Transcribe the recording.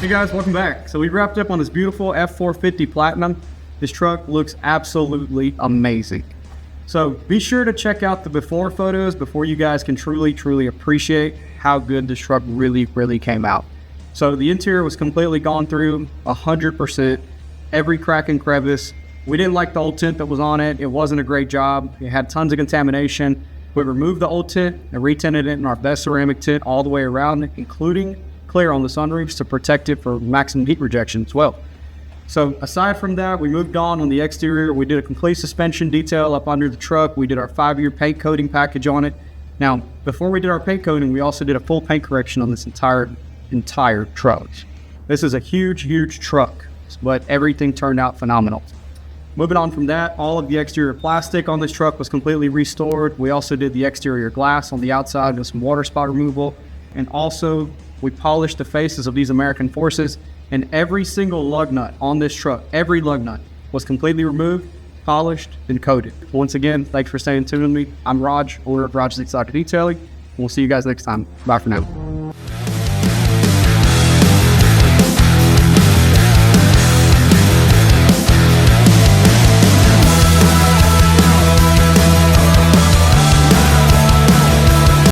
Hey guys, welcome back. So we wrapped up on this beautiful F-450 Platinum. This truck looks absolutely amazing. So be sure to check out the before photos before you guys can truly appreciate how good this truck really came out. So the interior was completely gone through 100%, every crack and crevice. We didn't like the old tint that was on it. It wasn't a great job. It had tons of contamination. We removed the old tint and retinted it in our best ceramic tint all the way around, including clear on the sunroofs to protect it for maximum heat rejection as well. So aside from that, we moved on the exterior. We did a complete suspension detail up under the truck. We did our 5-year paint coating package on it. Now, before we did our paint coating, we also did a full paint correction on this entire truck. This is a huge truck, but everything turned out phenomenal. Moving on from that, all of the exterior plastic on this truck was completely restored. We also did the exterior glass on the outside with some water spot removal. And also, we polished the faces of these American Forces, and every single lug nut on this truck, every lug nut was completely removed, polished, and coated. Once again, thanks for staying tuned with me. I'm Raj, owner of Raj's Exotic Detailing. We'll see you guys next time. Bye for now.